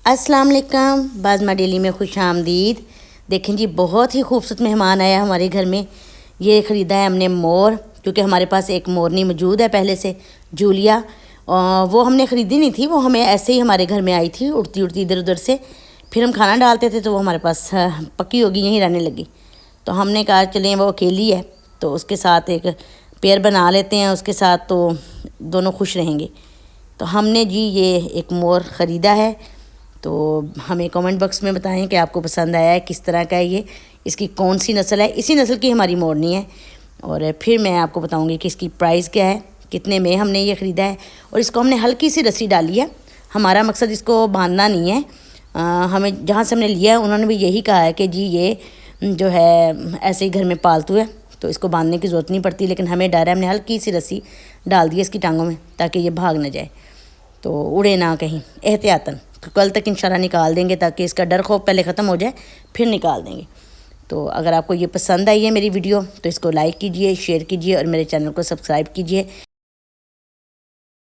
अस्सलाम वालेकुम, बाज़मा डेली में खुश आमदीद। देखें जी, बहुत ही खूबसूरत मेहमान आया हमारे घर में। ये ख़रीदा है हमने मोर, क्योंकि हमारे पास एक मोरनी मौजूद है पहले से, जूलिया। वो हमने ख़रीदी नहीं थी, वो हमें ऐसे ही हमारे घर में आई थी उड़ती उड़ती इधर उधर से। फिर हम खाना डालते थे तो वो हमारे पास पक्की होगी, यहीं रहने लगी। तो हमने कहा चलें, वो अकेली है तो उसके साथ एक पेयर बना लेते हैं, उसके साथ तो दोनों खुश रहेंगे। तो हमने जी ये एक मोर ख़रीदा है। तो हमें कमेंट बॉक्स में बताएं कि आपको पसंद आया है, किस तरह का है ये, इसकी कौन सी नस्ल है। इसी नस्ल की हमारी मोरनी है। और फिर मैं आपको बताऊंगी कि इसकी प्राइस क्या है, कितने में हमने ये ख़रीदा है। और इसको हमने हल्की सी रस्सी डाली है। हमारा मकसद इसको बांधना नहीं है। हमें जहाँ से हमने लिया है उन्होंने भी यही कहा है कि जी ये जो है ऐसे ही घर में पालतू है तो इसको बांधने की ज़रूरत नहीं पड़ती। लेकिन हमें डर है, हमने हल्की सी रस्सी डाल दी है इसकी टांगों में ताकि ये भाग ना जाए, तो उड़े ना कहीं, एहतियातन। तो कल तक इंशाल्लाह निकाल देंगे ताकि इसका डर खौफ पहले ख़त्म हो जाए, फिर निकाल देंगे। तो अगर आपको ये पसंद आई है मेरी वीडियो तो इसको लाइक कीजिए, शेयर कीजिए और मेरे चैनल को सब्सक्राइब कीजिए।